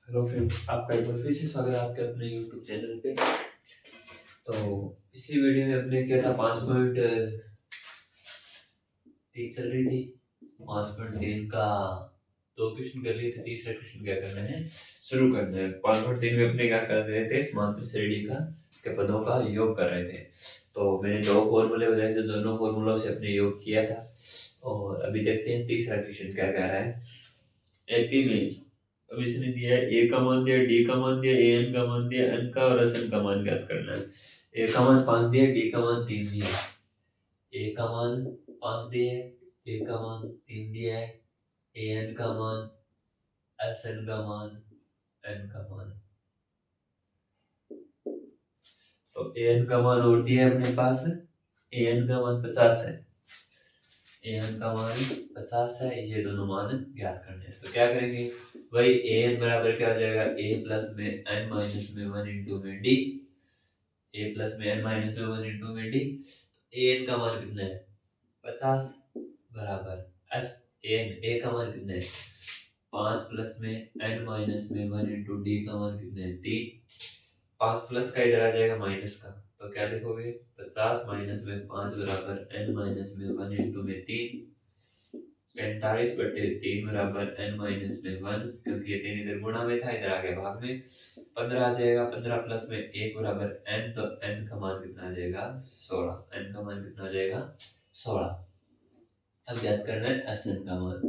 Hello friends, आपका एक बार फिर से स्वागत है आपके अपने यूट्यूब चैनल पे। तो पिछली वीडियो में हमने किया था 5.3 चल रही थी। 5.3 का 2 क्वेश्चन कर लिए थे, तीसरा क्वेश्चन क्या करना है, शुरू करना है। 5.3 में अपने क्या कर रहे थे, समांतर श्रेणी का के पदों का योग कर रहे थे। तो मैंने दो फॉर्मूले बताए थे, दोनों फॉर्मूलों से अपने योग किया था। और अभी देखते हैं तीसरा क्वेश्चन क्या कह रहा है। एपी में अब इसने दिया है ए का मान दिया, डी का मान दिया, ए एन का मान दिया, एन का और एस एन का मान ज्ञात करना है। ए का मान 5 दिया, डी का मान 3 दिया है, ए का मान 5 दिया है, ए का मान 3 दिया है, ए एन का मान, एस एन का मान, एन का मान। तो ए एन का मान और दिया है अपने पास, ए एन का मान 50 है, ए एन का मान 50 है, ये दोनों मान ज्ञात करने हैं। तो क्या करेंगे भाई, ए एन बराबर क्या हो जाएगा, ए प्लस में एन माइनस में 1 इंटू में डी, ए प्लस में एन माइनस में 1 इंटू में डी। ए एन का मान कितना है 50 बराबर एस एन, ए का मान कितना है 5 प्लस में एन माइनस में 1 इंटू डी का मान कितना है 3। 5 प्लस का इधर आ जाएगा माइनस का, तो क्या लिखोगे 50 माइनस में 5 बराबर एन माइनस में 1 इंटू में 3। 45/3 बराबर एन माइनस में 1, क्योंकि ये 3 इधर गुणा में था, इधर आ गया भाग में। 15 आ जाएगा, 15 प्लस में 1 बराबर एन, तो एन का मान कितना आ जाएगा 16। एन का मान कितना आ जाएगा 16। अब याद करना है एस एन का मान।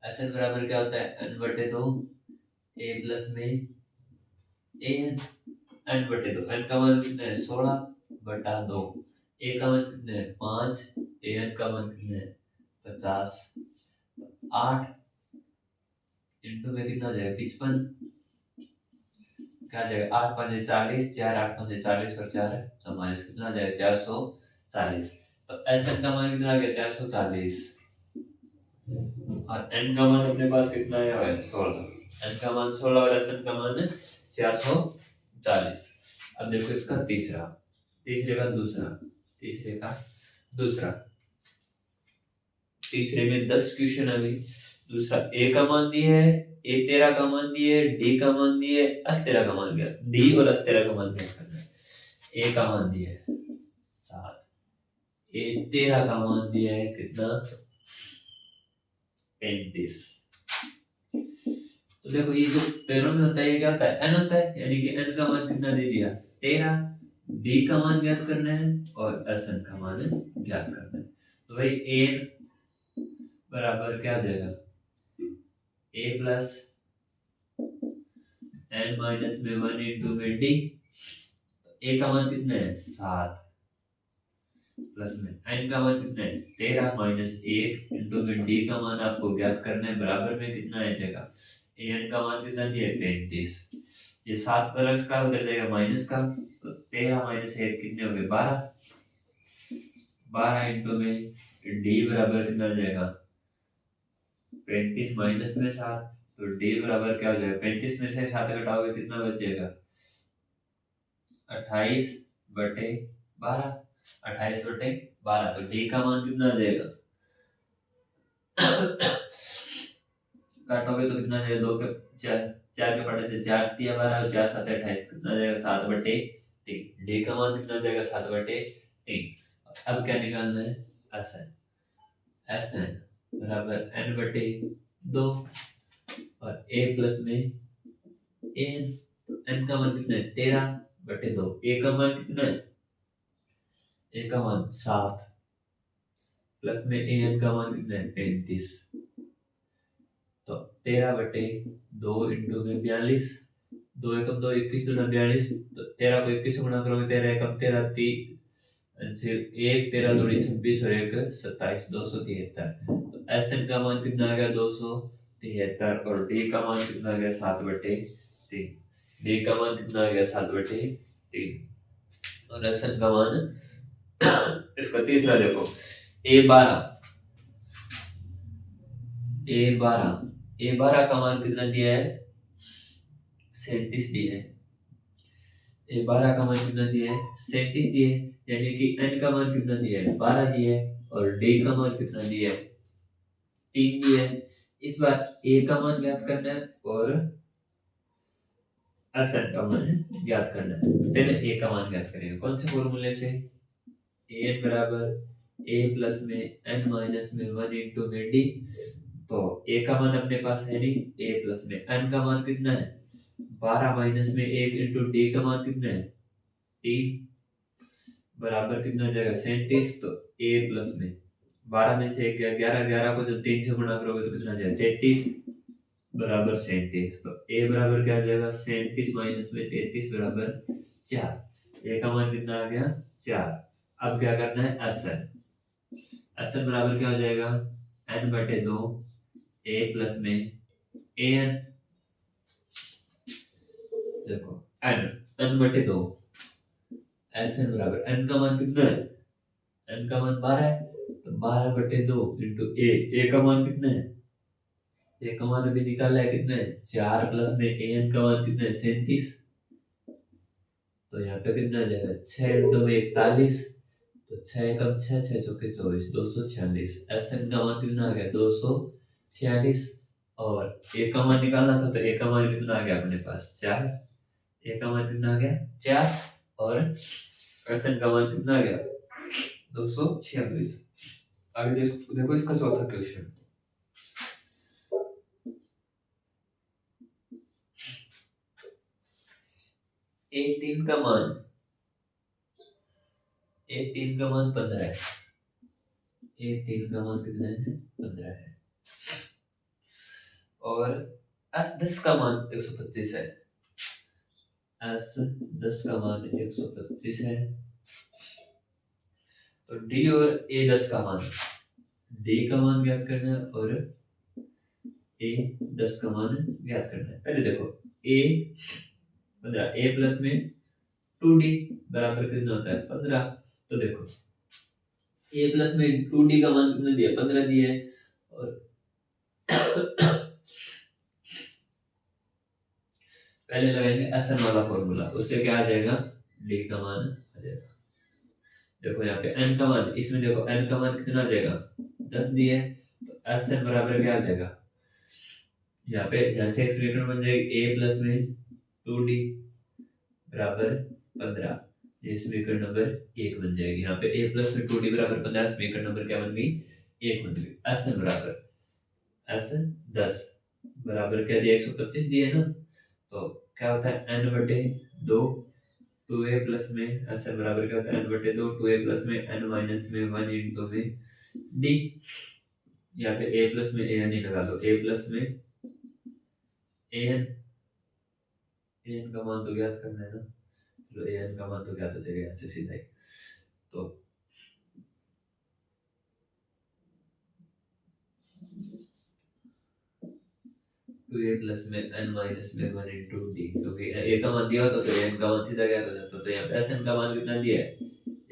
एस एन बराबर क्या होता है n/2, ए प्लस में ए एन, n/2। एन का मान कितना है 16/2, ए का मान कितना है 5, ए एन का मान कितना है 50। 8 इंटू में कितना आ जाएगा 55, क्या आ जाएगा 8 5 40, 4 8 5 40 और 4 44, कितना आ जाएगा 440। तो एस एन का मान कितना आ गया 440, और एन का मान अपने पास कितना आया है 16। एन का मान 16 और एस एन का मान 440। अब देखो इसका तीसरा, तीसरे का दूसरा, तीसरे का दूसरा, तीसरे में 10 क्वेश्चन अभी। दूसरा ए का मान दिए है, ए 13 का मान दिए, डी का मान दिए, एस 13 का मान दिया, डी और एस 13 का मान दिया करना है। ए का मान दिया है 7, ए 13 का मान दिया है कितना 35। तो देखो ये जो पैरों में होता है ये क्या होता है एन होता है, यानी कि एन का मान कितना दे दिया 13। डी का मान ज्ञात करना है और एस एन का मान ज्ञात करना है। तो भाई एन बराबर क्या आ जाएगा ए प्लस एन माइनस में 1 इंटू में डी। ए का मान कितना है 7, प्लस में एन का मान कितना है 13 माइनस 1 इंटू में डी का मान आपको ज्ञात करना है, बराबर में कितना आ जाएगा ए एन का मान कितना दिया 35। ये 7 प्लस का उधर जाएगा माइनस का, तो 13 माइनस 1 कितने हो गए 12। 12 इंटू में डी बराबर कितना आ जाएगा 35 माइनस में 7, तो डी बराबर क्या हो जाएगा 35 में से 7 घटाओगे कितना बचेगा 28/12। 28/12, तो डी का मान कितना आ जाएगा काटोगे तो कितना आ जाएगा 2 के 4, 4 के पड़े से 4 दिया 12 और 4 7 28, कितना आ जाएगा 7/3। डी का मान कितना आ जाएगा 7/3। अब क्या निकालना है एस एन। एस एन बराबर n/2 और ए प्लस में एन, तो एन का मान कितना है 13/2। ए का मान कितना है ए का मान 7, प्लस में ए एन का मान कितना है 35। तो 13/2 इंटू में 42, 2 एकम 2 21 दूना 42, तो 13 को 21 से गुणा करोगे 13 एकम 13 सिर्फ 1 13 दूनी 26 और 1 27, 273। तो एस एन का मान कितना आ गया 273, और डी का मान कितना आ गया 7/3। डी का मान कितना आ गया 7/3, और एस एन का मान इसका तीसरा देखो A12, A12 का मान कितना दिया है 37 दिया है। A12 का मान कितना दिया है 37 दिया है, यानी कि n का मान कितना दिया है 12 दिया है, और d का मान कितना दिया है 3 दिया है। इस बार a का मान ज्ञात करना है और एस एन का मान ज्ञात करना है। पहले ए का मान ज्ञात करेंगे कौन से फॉर्मूले से, एन बराबर ए प्लस में एन माइनस में वन इंटू में डी। तो ए का मान अपने पास है नहीं, ए प्लस में एन का मान कितना है 12 माइनस में 1 इंटू डी का मान कितना है 3 बराबर कितना हो जाएगा 37। तो ए प्लस में 12 में से 1 गया 11, 11 को जब 3 से गुणा करोगे तो कितना आ जाएगा 33 बराबर 37। तो ए बराबर क्या आ जाएगा 37 माइनस में 33 बराबर 4। ए का मान कितना आ गया 4। अब क्या करना है एस एन, एस एन बराबर क्या हो जाएगा एन बटे 2 ए प्लस में ए एन। देखो एन, एन बटे 2 एस एन बराबर एन का मान कितना है, एन का मान 12 है, तो 12 बटे 2 इंटू ए का मान कितना है, ए का मान अभी निकाला है कितना है 4 प्लस में ए एन का मान कितना है 37। तो यहाँ पे कितना आ जाएगा 6 इंटू में 41, तो 6 कम 6 6 चौके 24 246। एस एन का मान कितना आ गया 246। और ए का मान निकालना था तो ए का मान कितना आ गया अपने पास 4, ए का मान कितना आ गया 4 और एस एन का मान कितना आ गया 246। आगे देखो इसका चौथा क्वेश्चन, ए तीन का मान, ए तीन का मान 15 है, ए तीन का मान कितना है 15 है। और एस 10 का मान 125 है, एस 10 का मान 125 है। तो डी और ए 10 का मान, डी का मान ज्ञात करना है और ए 10 का मान ज्ञात करना है। पहले देखो ए 15, ए प्लस में 2d बराबर कितना होता है 15। तो देखो ए प्लस में 2d का मान कितना दिया 15 दिया है। और पहले लगाएंगे एस एन वाला फॉर्मूला, उससे क्या आ जाएगा डी का मान आ जाएगा। देखो यहाँ पे एन का मान, इसमें देखो एन का मान कितना आ जाएगा 10 दिया है, तो एस एन बराबर क्या आ जाएगा, यहाँ पे जैसे एक समीकरण बन जाएगी ए प्लस में 2d बराबर 15, ये समीकरण नंबर 1 बन जाएगी। यहाँ पे a प्लस में 2d बराबर 15 समीकरण नंबर क्या बन गई 1 बन गई। एस एन बराबर एस 10 बराबर क्या दिया 125 दिया है ना, तो क्या होता है n बटे 2 2a प्लस में एस एन बराबर क्या होता है n बटे 2 2a प्लस में n माइनस में 1 इंटू में d। यहाँ पे a प्लस में an ही लगा दो, a प्लस में an, an का मान तो ज्ञात करना है ना, चलो an का मान तो ज्ञात हो जाएगा ऐसे सीधा ही। तो टू ए प्लस में एन माइनस में 1 इंटू डी, क्योंकि ए का मान दिया होता तो एन का मान सीधा ज्ञात हो जाता। तो यहाँ पे एस एन का मान कितना दिया है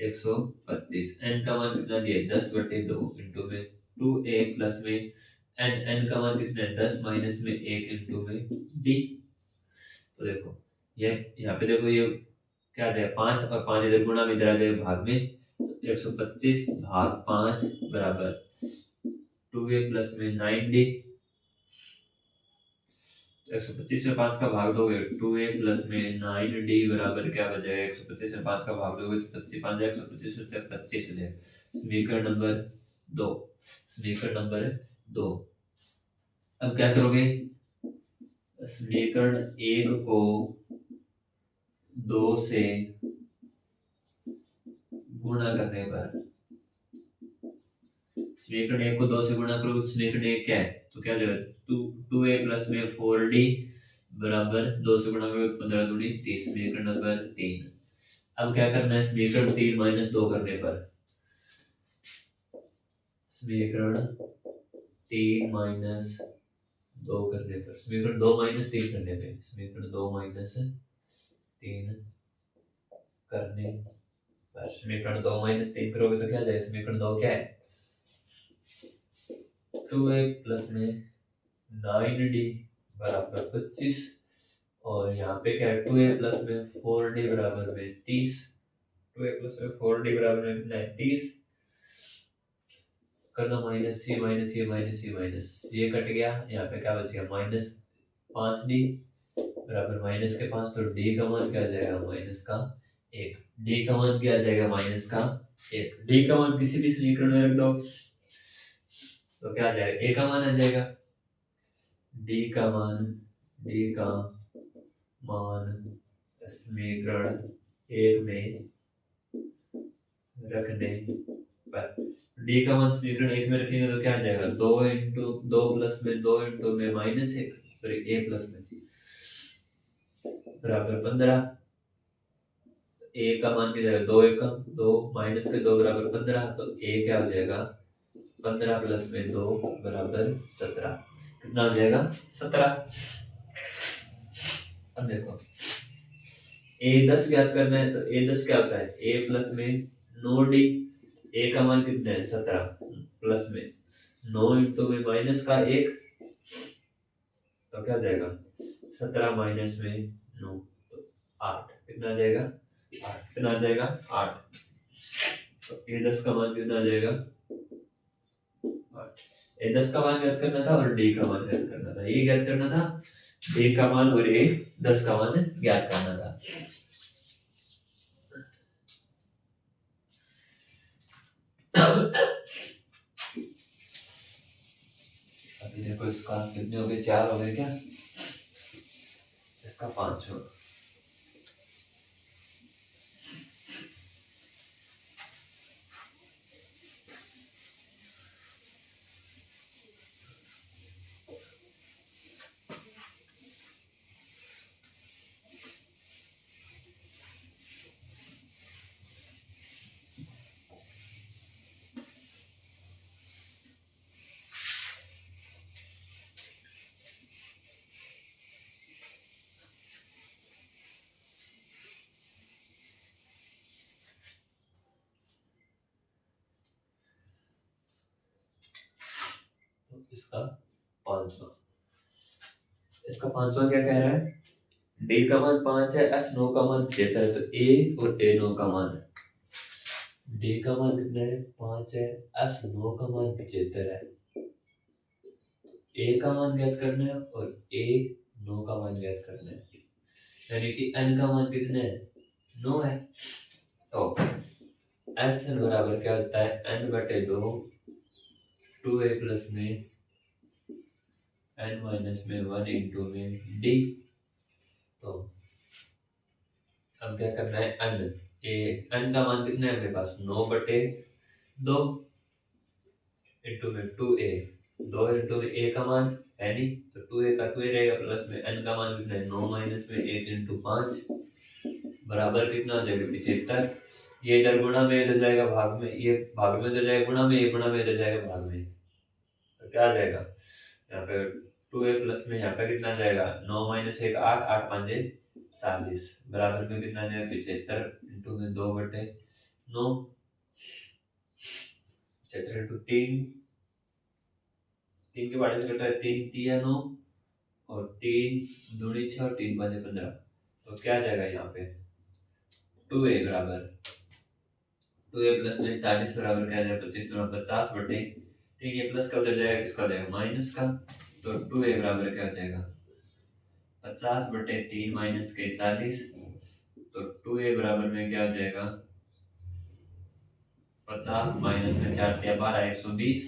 125, एन का मान कितना दिया है 10 बटे 2 इंटू में 2a प्लस में एन, एन का मान कितना है 10 माइनस में 1 इंटू में डी। तो देखो ये यहाँ पे देखो ये क्या आ जाएगा 5 और 5 इधर गुणा में इधर आ जाएगा भाग में, 125 भाग 5 बराबर 2a प्लस में 9d। 125 में 5 का भाग दोगे 2a प्लस में 9d बराबर क्या बचेगा 125 में 5 का भाग दोगे तो 25 5 125 होता है 25 हो जाएगा। समीकरण नंबर 2, समीकरण नंबर 2। अब क्या करोगे समीकरण 1 को 2 से गुणा करने पर, समीकरण 1 को 2 से गुणा करोगे तो समीकरण 1 क्या है तो क्या हो जाएगा 2a प्लस में 4d बराबर 2 से गुणा करोगे 15 दूनी 30, समीकरण नंबर 3। अब क्या करना है समीकरण 3 माइनस 2 करने पर, समीकरण 3 माइनस 2 करने पर, समीकरण 2 माइनस 3 करने पे, समीकरण 2 माइनस 3 करने पर, समीकरण 2 माइनस 3 करोगे तो क्या जाएगा समीकरण 2 क्या है 2a प्लस में 9d बराबर 25 और यहाँ पे क्या है 2a प्लस में 4d बराबर में 30, 2a प्लस में 4d बराबर में कितना है 30। कर दो माइनस ये माइनस ये माइनस ये माइनस ये कट गया, यहाँ पे क्या बच गया माइनस 5d बराबर -5, तो डी का मान क्या आ जाएगा -1। डी का मान क्या आ जाएगा -1। डी का मान किसी भी समीकरण में रख दो तो क्या आ जाएगा, ए का मान आ जाएगा। डी का मान समीकरण एक में रखने पर, डी का मान समीकरण एक में रखेंगे तो क्या आ जाएगा, 2 प्लस में 2 इंटू में -1 फिर ए प्लस में बराबर 15। ए का मान क्या जाएगा, 2 एकम 2 माइनस के 2 बराबर 15, तो ए क्या हो जाएगा 15 प्लस में 2 बराबर 17। कितना हो जाएगा 17। अब देखो ए 10 ज्ञात करना है, तो ए 10 क्या होता है, ए प्लस में 9 डी। ए का मान कितना है 17 प्लस में 9 इंटू में माइनस का 1, तो क्या हो जाएगा 17 माइनस में 9 तो 8। कितना आ जाएगा 8। कितना आ जाएगा 8। तो ए 10 का मान कितना आ जाएगा 8। ए 10 का मान ज्ञात करना था और डी का मान ज्ञात करना था, ये ज्ञात करना था, डी का मान और ए 10 का मान ज्ञात करना था। अभी देखो इसका कितने हो गए, 4 हो गए क्या, इसका 5 हो। इसका 5वां, इसका 5वां क्या कह रहा है, डी का मान 5 है, एस 9 का मान 75 है, तो ए और ए 9 का मान है। डी का मान कितना है 5 है, एस 9 का मान 75 है, ए का मान ज्ञात करना है और ए 9 का मान ज्ञात करना है, यानी कि एन का मान कितना है 9 है। तो एस एन बराबर क्या होता है, एन बटे 2 2a प्लस में एन माइनस में 1 इंटू में डी। तो अब क्या करना है, एन एन का मान कितना है मेरे पास 9 बटे 2 इंटू में 2a, 2 इंटू में a का मान है नहीं तो 2a का 2a रहेगा, प्लस में n का मान कितना है 9 माइनस में 1 इंटू 5 बराबर कितना हो जाएगा 75। ये इधर गुणा में इधर जाएगा भाग में, ये भाग में इधर जाएगा गुणा में, ये गुणा में इधर जाएगा भाग में, तो क्या आ जाएगा यहाँ पे 2a प्लस में यहाँ पे कितना आ जाएगा 9 माइनस 1 8, 8 5 40 बराबर में कितना आ जाएगा 75 इंटू में 2 बटे 9, 75 इंटू 3, 3 के बारे से कट रहा है 3 3 9 और 3 दूनी 6 और 3 5 15, तो क्या आ जाएगा यहाँ पे 2a बराबर 2a प्लस में 40 बराबर क्या आ जाएगा 25 बराबर 50 बटे 3, ये प्लस का उधर जाएगा किसका जाएगा माइनस का, तो 2a बराबर क्या हो जाएगा 50 बटे 3 माइनस के 40, तो 2a बराबर में क्या हो जाएगा 50 माइनस में 4 या 12 120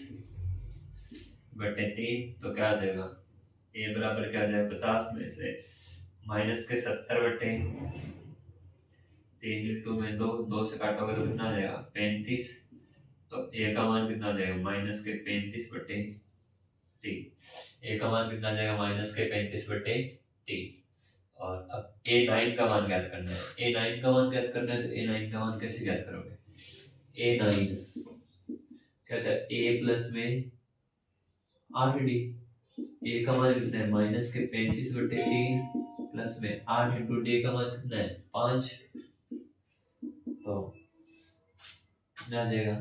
बटे 3, तो क्या आ जाएगा a बराबर क्या आ जाएगा 50 में से माइनस के 70 बटे 3 इंटू में 2, 2 से काटोगे तो कितना आ जाएगा 35, तो a का मान कितना आ जाएगा माइनस के 35 बटे 3, a का मान कितना आ जाएगा माइनस के 35 बटे 3। और अब a9 का मान ज्ञात करना है, a9 का मान ज्ञात करना है, तो a9 का मान कैसे ज्ञात करोगे, a9 क्या होता है a प्लस में 8d, a का मान कितना है माइनस के 35 बटे 3 प्लस में 8 इंटू डी का मान कितना है 5, तो कितना आ जाएगा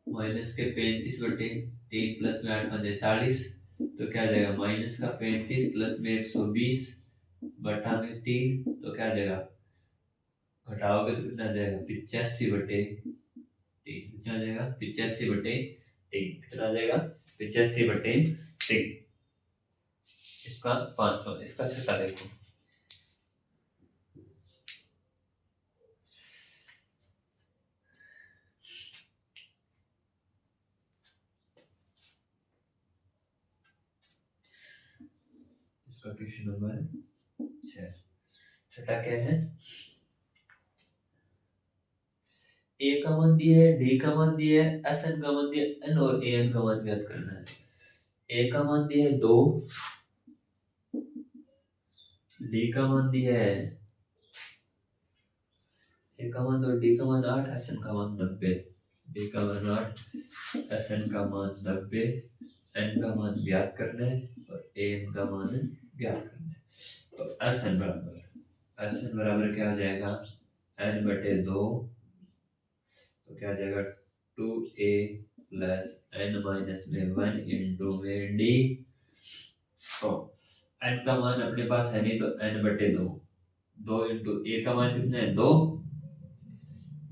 माइनस के 35 बटे 3 प्लस में 8 5 40, तो क्या आ जाएगा माइनस का 35 प्लस में 120 बटा में 3, तो क्या आ जाएगा घटाओगे तो कितना आ जाएगा 85 बटे 3, कितना आ जाएगा 85 बटे 3, कितना आ जाएगा 85 बटे 3। इसका 500, इसका छठा देखो, इसका क्वेश्चन नंबर 6। छठा क्या है, ए का मान दिया है, डी का मान दिया है, एस एन का मान दिया है, एन और ए एन का मान ज्ञात करना है। ए का मान दिया है 2, डी का मान दिया है, ए का मान 2, डी का मान 8, एस एन का मान 90। डी का मान 8, एस एन का मान 90, एन का मान ज्ञात करना है और ए एन का मान ज्ञात करना है। तो एस एन बराबर क्या हो जाएगा, एन बटे 2, तो क्या आ जाएगा 2a प्लस एन माइनस में 1 इंटू में डी। तो एन का मान अपने पास है नहीं तो एन बटे 2, 2 इंटू ए का मान कितना है 2,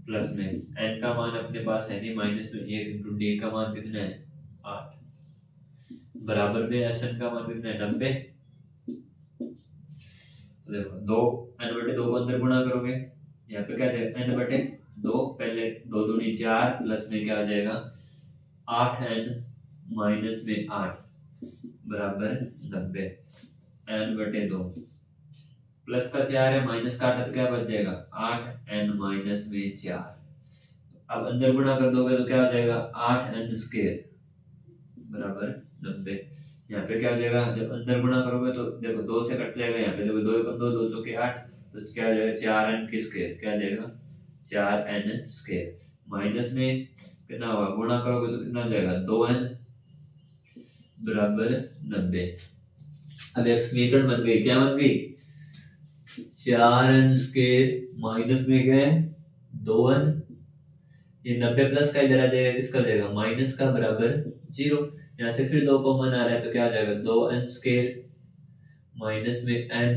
प्लस में एन का मान अपने पास है नहीं माइनस में 1 इंटू डी का मान कितना है 8, बराबर में एस एन का मान कितना है 90। तो देखो 2 एन बटे 2 को अंदर गुणा करोगे, यहाँ पे क्या जाएगा एन बटे 2, पहले 2 दूनी 4 प्लस में क्या आ जाएगा 8n माइनस में 8 बराबर 90, एन बटे 2 प्लस का 4 है माइनस का 8 तो क्या बच जाएगा 8n माइनस में 4। अब अंदर गुणा कर दोगे तो क्या हो जाएगा 8n स्क्वायर बराबर 90। यहाँ पे क्या हो जाएगा, जब अंदर गुणा करोगे तो देखो 2 से कट जाएगा, यहाँ पे देखो 2 1 2 2 के 8, तो क्या हो जाएगा 4n की स्क्वायर, क्या हो जाएगा 4n स्क्वायर, माइनस में कितना होगा गुणा करोगे तो कितना हो जाएगा 2n बराबर 90। अब एक समीकरण बन गई, क्या बन गई 4n स्क्वायर माइनस में क्या है 2n, ये 90 प्लस का इधर आ जाएगा, किसका जाएगा माइनस का बराबर 0। यहाँ से फिर 2 कॉमन आ रहा है तो क्या आ जाएगा 2n स्क्वायर माइनस में n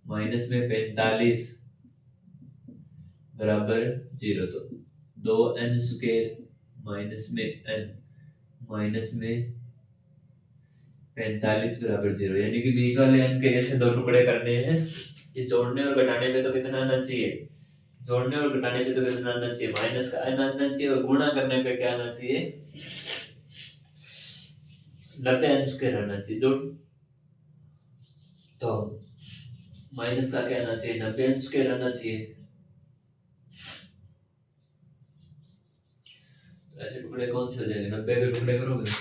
माइनस में 45 बराबर 0। तो 2n स्क्वायर माइनस में n माइनस में 45 बराबर 0, यानी कि बीच वाले n के ऐसे 2 टुकड़े करने हैं। ये जोड़ने और घटाने में तो कितना आना चाहिए, जोड़ने और घटाने पे तो कितना आना चाहिए माइनस का n आना चाहिए, और गुणा करने पे क्या आना चाहिए 90n स्क्वायर आना चाहिए। तो माइनस का क्या आना चाहिए 90n स्क्वायर आना चाहिए। तो ऐसे टुकड़े कौन से हो जाएंगे, 90 के टुकड़े करोगे,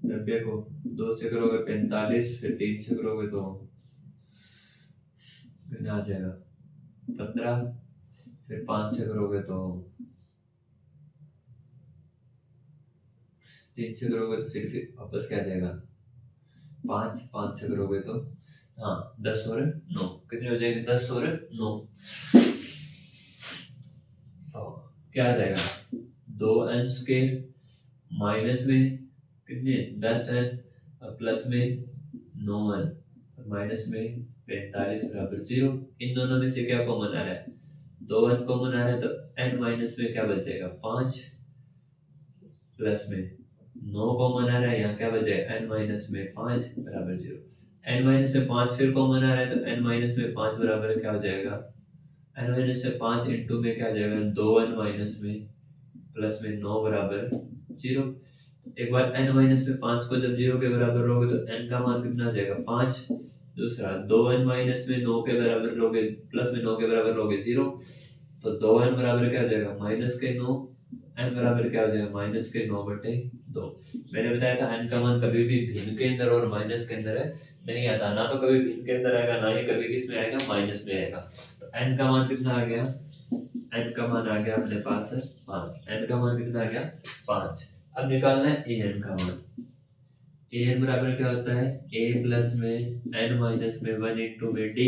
90 को 2 से करोगे 45, फिर 3 से करोगे तो कितना आ जाएगा 15, फिर 5 से करोगे तो 3 से करोगे तो फिर वापस क्या आ जाएगा 5 से करोगे तो हाँ 10 और 9, कितने हो जाएंगे 10 और 9। तो क्या आ जाएगा 2n स्क्वायर माइनस में कितने 10n और प्लस में 9n माइनस में 45 बराबर 0। इन दोनों में से क्या कॉमन आ रहा है 2n कॉमन आ रहा है, तो n माइनस में क्या बच जाएगा 5 प्लस में 9 कॉमन आ रहा है, यहाँ क्या बच जाएगा n माइनस में 5 बराबर 0। n माइनस में 5 फिर कॉमन आ रहा है, तो n माइनस में 5 बराबर क्या हो जाएगा n माइनस में 5 इंटू में क्या हो जाएगा 2n माइनस में प्लस में 9 बराबर 0। एक बार n माइनस में 5 को जब 0 के बराबर लोगे तो n का मान कितना आ जाएगा 5। दूसरा 2n माइनस में 9 के बराबर लोगे प्लस में 9 के बराबर लोगे 0, तो 2n बराबर क्या हो जाएगा माइनस के 9, n बराबर क्या हो जाएगा माइनस के 9 बटे 2। मैंने बताया था n का मान कभी भी भिन्न के अंदर और माइनस के अंदर है नहीं आता, ना तो कभी भिन्न के अंदर आएगा ना ही कभी किस में आएगा माइनस में आएगा। तो n का मान कितना आ गया, n का मान आ गया अपने पास 5, n का मान कितना आ गया 5। अब निकालना है an का मान, an बराबर क्या होता है a प्लस में n माइनस में 1 इंटू में d।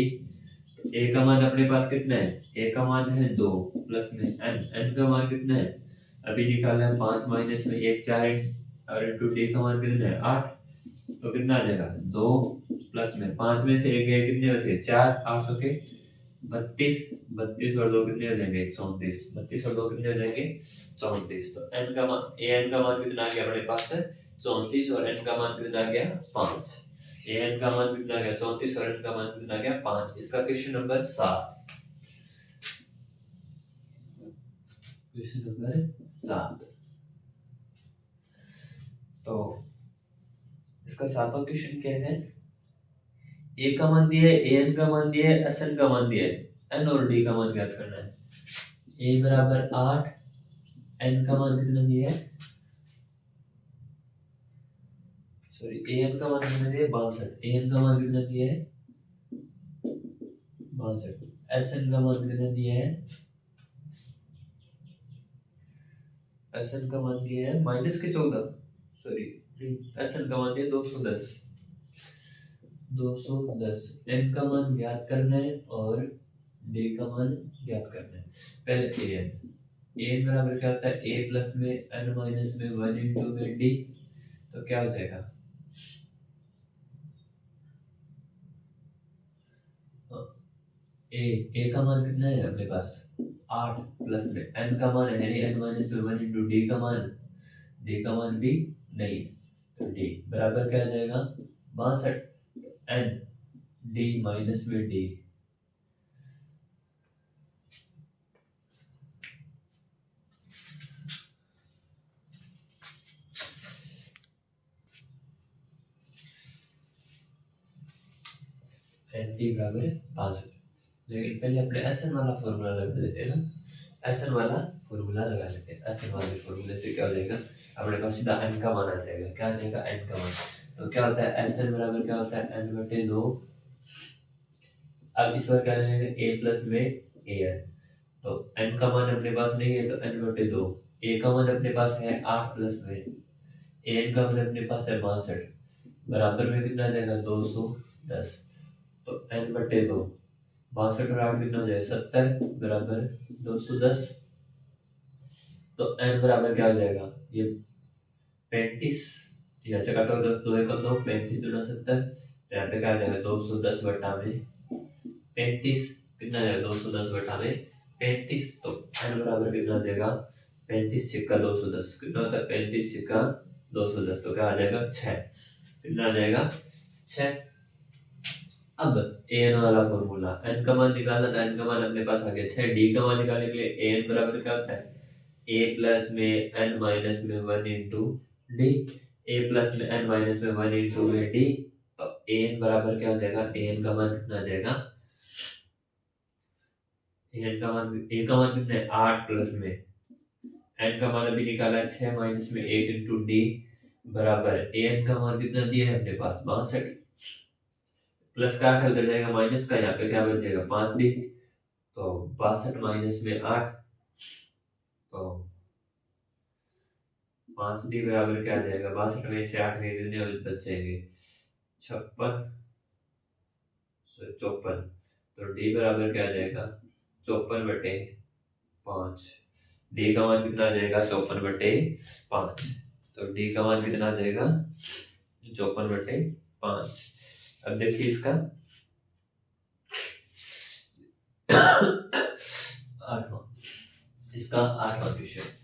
तो a का मान अपने पास कितना है, a का मान है 2 प्लस में n का मान कितना है अभी निकाला है 5 माइनस में 1 4 और इंटू डी का मान कितना है 8, तो कितना आ जाएगा 2 प्लस में 5 में से 1 गए कितने बचे 4, 8 के 32, 32 और 2 कितने हो जाएंगे 34, 32 और 2 कितने हो जाएंगे 34। तो n का मान an का मान कितना आ गया अपने पास है 34 और n का मान कितना आ गया 5। an का मान कितना आ गया 34 और n का मान कितना आ गया 5। इसका क्वेश्चन नंबर 7। Question number 7। तो इसका सातवां क्वेश्चन क्या है, ए का मान दिया है, an का मान दिया है, sn का मान दिया है, n और d का मान ज्ञात करना है। a बराबर 8, n का मान कितना दिया है, सॉरी an का मान कितना दिया है 62, an का मान कितना दिया है 62, sn का मान कितना दिया है, sn का मान दिया है माइनस के 14, सॉरी sn का मान दिया 210, 210। n का मान ज्ञात करना है और d का मान ज्ञात करना है। पहले an बराबर क्या होता है a प्लस में n माइनस में 1 इंटू में d, तो क्या हो जाएगा a का मान कितना है अपने पास 8 प्लस में n का मान है नहीं, n माइनस में 1 इंटू d का मान भी नहीं, तो d बराबर क्या आ जाएगा 62, n d माइनस में d, n d बराबर 62। लेकिन पहले अपने एसएन वाला फॉर्मूला लगा देते हैं ना, एसएन वाला फॉर्मूला लगा लेते हैं। एसएन वाले फॉर्मूले से क्या हो जाएगा, अपने पास सीधा एन का मान आ जाएगा। क्या आ जाएगा एन का मान, तो क्या होता है एसएन बराबर क्या होता है एन बटे 2। अब इस बार क्या जाएगा ए प्लस में ए एन, तो एन का मान अपने पास नहीं है तो एन बटे 2, ए का मान अपने पास है 8 प्लस में, एन का मान अपने पास है 62, बराबर में कितना आ जाएगा 210, तो एन बटे 2, 62 और 8 कितना हो जाएगा 70 बराबर 210, तो n बराबर क्या हो जाएगा ये 35, यहाँ से काटो तो 2 एकम 2, 35 दूना 70, तो यहाँ पे क्या आ जाएगा 210 बटा में 35, कितना आ जाएगा 210 बटा में 35, तो n बराबर कितना आ जाएगा 35 छिक्का 210, कितना होता है 35 छिक्का 210, तो क्या आ जाएगा 6, कितना आ जाएगा 6। अब an वाला फॉर्मूला, n का मान निकालना था, n का मान अपने पास आ गया 6, d का मान निकालने के लिए an बराबर क्या होता है a प्लस में n माइनस में 1 इंटू डी, a प्लस में n माइनस में 1 इंटू में डी, तो an बराबर क्या हो जाएगा, an का मान कितना आ जाएगा, an का मान a का मान कितना है 8 प्लस में n का मान अभी निकाला 6 माइनस में 1 इंटू डी बराबर an का मान कितना दिया है अपने पास 62, प्लस का 8 उधर जाएगा माइनस का, यहाँ पे क्या बच जाएगा 5d, तो 62 माइनस में 8, तो 5d बराबर क्या आ जाएगा 62 में से 8 गए कितने बच जाएंगे 56, 54, तो d बराबर क्या आ जाएगा 54 बटे 5, d का मान कितना आ जाएगा 54 बटे 5, तो d का मान कितना आ जाएगा 54 बटे 5। अब देखिए इसका आठवां, इसका आठवां क्वेश्चन,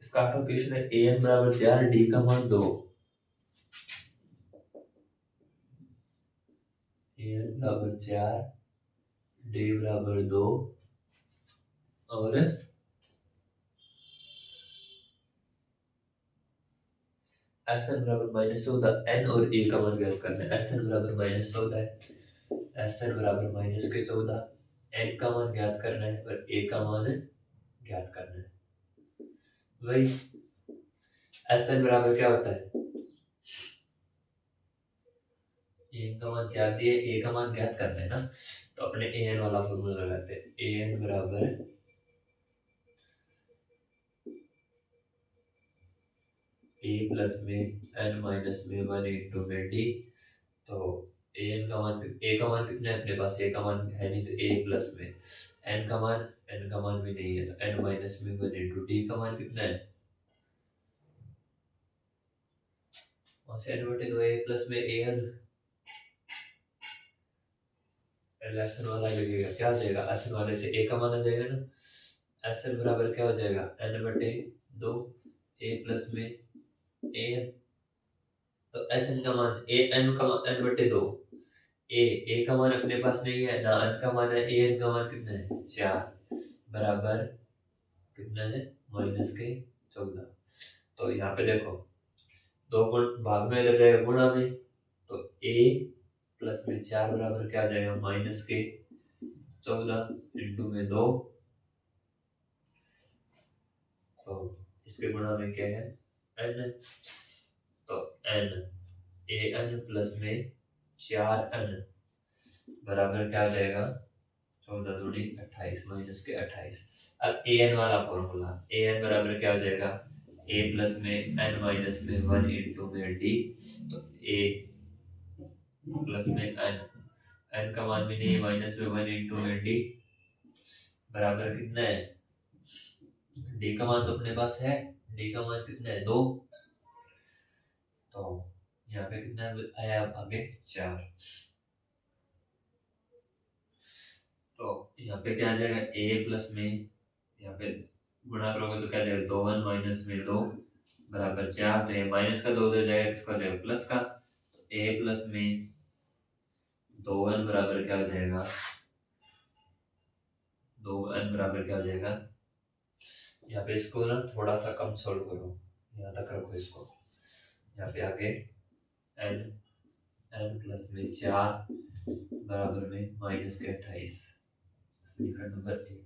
इसका आठवां क्वेश्चन है an बराबर 4, d का मान 2, an बराबर 4, d बराबर 2 और Sn बराबर -14, n और a का मान ज्ञात करना है। Sn बराबर -14 है, Sn बराबर -14, n का मान ज्ञात करना है और a का मान ज्ञात करना है। वही Sn बराबर क्या होता है, n का मान 4 दिए, a का मान ज्ञात करना है ना, तो अपने an वाला फॉर्मूला लगाते हैं। an बराबर ए प्लस में एन माइनस में वन इंटू में डी। तो ए का मान कितना है अपने पास, ए का मान है नहीं, तो ए प्लस में एन का मान भी नहीं है, तो एन माइनस में वन इंटू डी का मान कितना है, वहां से एन बटे दो, ए प्लस में ए एन, एन वाला लगेगा, क्या हो जाएगा, एस एन वाले से ए का मान आ जाएगा ना, एस एन बराबर क्या हो जाएगा, एन बटे दो ए प्लस में ए एन। तो एस एन का मान ए एन का मान एन बटे दो, ए का मान अपने पास नहीं है ना, एन का मान है, ए एन का मान कितना है 4 बराबर कितना है -14। तो यहाँ पे देखो दो गुण भाग में इधर जाएगा गुणा में, तो ए प्लस में 4 बराबर क्या आ जाएगा -14 इंटू में 2, तो इसके गुणा में क्या है एन, तो एन ए एन प्लस में 4n बराबर क्या आ जाएगा 14 दूनी 28 -28। अब ए एन वाला फॉर्मूला, ए एन बराबर क्या हो जाएगा, ए प्लस में एन माइनस में वन इंटू में डी। तो ए प्लस में एन का मान भी नहीं है, माइनस में वन इंटू में डी बराबर कितना है, डी का मान तो अपने पास है, डी का मान कितना है 2, तो यहाँ पे कितना आया आगे 4। तो यहाँ पे क्या आ जाएगा ए प्लस में, यहाँ पे गुणा करोगे तो क्या आ जाएगा 2n माइनस में 2 बराबर 4। तो ये माइनस का 2 उधर जाएगा, किसका जाएगा प्लस का, तो ए प्लस में 2n बराबर क्या हो जाएगा, 2n बराबर क्या हो जाएगा, यहाँ पे इसको ना थोड़ा सा कम सोल्व करो, यहाँ तक रखो इसको, यहाँ पे आगे n प्लस में 4 बराबर में -28 समीकरण नंबर 1।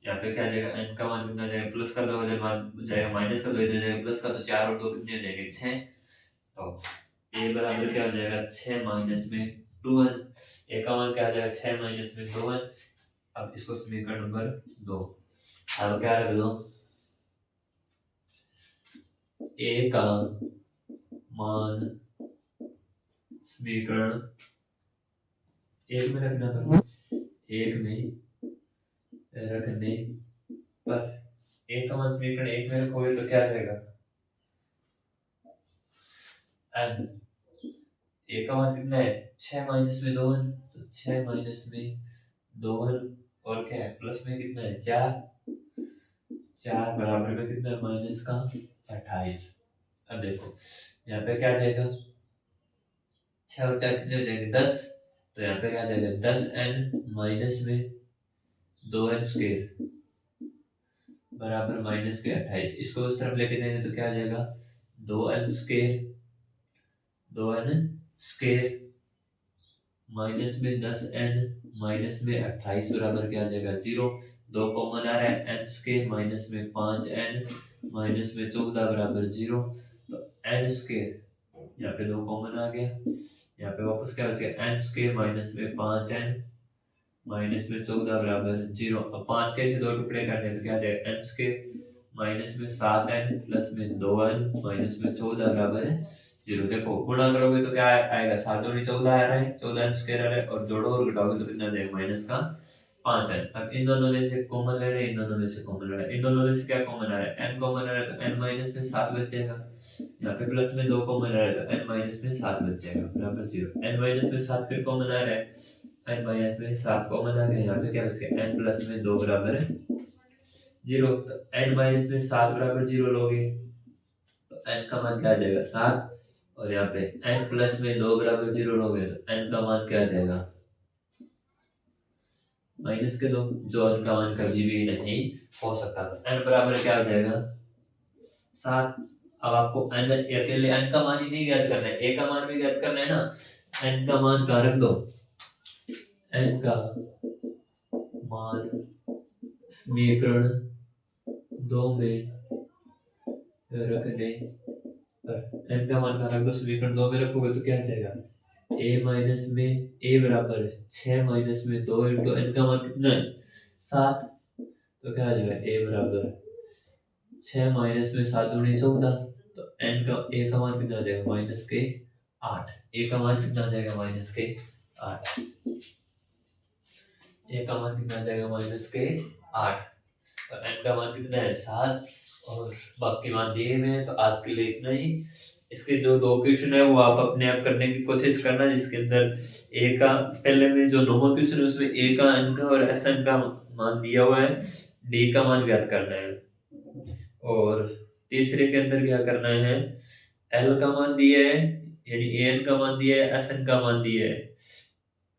यहाँ पे क्या जाएगा एन का मान कितना जाएगा, प्लस का 2 इधर मान जाएगा, माइनस का 2 इधर जाएगा, प्लस का, तो 4 और 2 कितने हो जाएंगे 6। तो ए बराबर क्या हो जाएगा 6 माइनस में 2n, ए का मान क्या आ जाएगा 6 माइनस में 2n। अब इसको समीकरण नंबर 2, अब क्या रख दो, ए का मान समीकरण एक में रखना था, एक में रखने पर ए का मान समीकरण एक में रखोगे तो क्या रहेगा एन, ए का मान कितना है 6 माइनस में 2n, तो 6 माइनस में 2n और क्या है प्लस में कितना है 4 बराबर में कितना है माइनस का 28। अब देखो यहाँ पे क्या आ जाएगा 6 और 4 कितने हो जाएंगे 10, तो यहाँ पे क्या आ जाएगा 10n माइनस में 2n स्क्वायर बराबर माइनस के 28। इसको उस तरफ लेके जाएंगे तो क्या आ जाएगा 2n स्क्वायर माइनस में 10n माइनस में 28 बराबर क्या आ जाएगा 0। 2 कॉमन आ रहा है n स्क्वायर माइनस में 5n माइनस में 14 बराबर 0। तो n स्क्वायर यहाँ पे 2 कॉमन आ गया, यहाँ पे वापस क्या बचेगा n स्क्वायर माइनस में 5n माइनस में 14 बराबर 0। अब 5 के से 2 टुकड़े करने तो क्या आ जाएगा n स्क्वायर माइनस में 7n प्लस में 2n माइनस में 14 बराबर है 0। देखो गुणा करोगे तो क्या आएगा 7 दूनी 14 आ रहा है, 14n स्क्वायर आ रहा है, और जोड़ो और घटाओगे तो कितना जाएगा माइनस का 5n। अब इन दोनों में से कॉमन ले रहे हैं, इन दोनों में से कॉमन ले रहे हैं, इन दोनों में से क्या कॉमन आ रहा है n कॉमन आ रहा है, तो n माइनस में 7 बचेगा, यहाँ पे प्लस में 2 कॉमन आ रहा है तो n माइनस में 7 बचेगा बराबर 0। n माइनस में 7 फिर कॉमन आ रहा है, n माइनस में 7 कॉमन आ गया, यहाँ पे क्या बच गया n प्लस में 2 बराबर है 0। तो n माइनस में 7 बराबर 0 लोगे तो n का मान क्या आ जाएगा 7, और यहाँ पे n प्लस में 2 बराबर 0 लोगे तो n का मान क्या आ जाएगा माइनस के 2, जो n का मान कभी भी नहीं हो सकता। तो n बराबर क्या हो जाएगा 7। अब आपको n अकेले n का मान ही नहीं ज्ञात करना है, a का मान भी ज्ञात करना है ना, n का मान कहाँ रख दो, n का मान समीकरण 2 में रखने पर n का मान कहाँ रख दो, समीकरण 2 में रखोगे तो क्या आ जाएगा a माइनस में a बराबर 6 माइनस में 2 इंटू n का मान कितना है 7, तो क्या आ जाएगा a बराबर 6 माइनस में 7 दूनी 14, तो एन का ए का मान कितना आ जाएगा माइनस के 8, ए का मान कितना आ जाएगा माइनस के 8, ए का मान कितना आ जाएगा माइनस के 8, और एन का मान कितना है 7, और बाकी मान दिए हुए हैं। तो आज के लिए इतना ही। इसके जो 2 क्वेश्चन है वो आप अपने आप करने की कोशिश करना, जिसके अंदर ए का पहले में जो नॉर्मल क्वेश्चन है उसमें ए का, एन का और एस एन का मान दिया हुआ है, डी का मान ज्ञात करना है। और तीसरे के अंदर क्या करना है, एल का मान दिया है, यानी ए एन का मान दिया है, एस एन का मान दिया है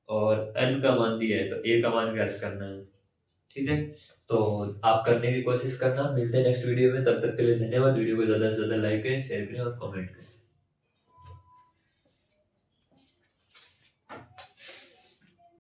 और एन का मान दिया है, तो ए का मान ज्ञात करना है। ठीक है, तो आप करने की कोशिश करना। मिलते हैं नेक्स्ट वीडियो में, तब तक के लिए धन्यवाद। वीडियो को ज़्यादा से ज़्यादा लाइक करें, शेयर करें और कमेंट करें।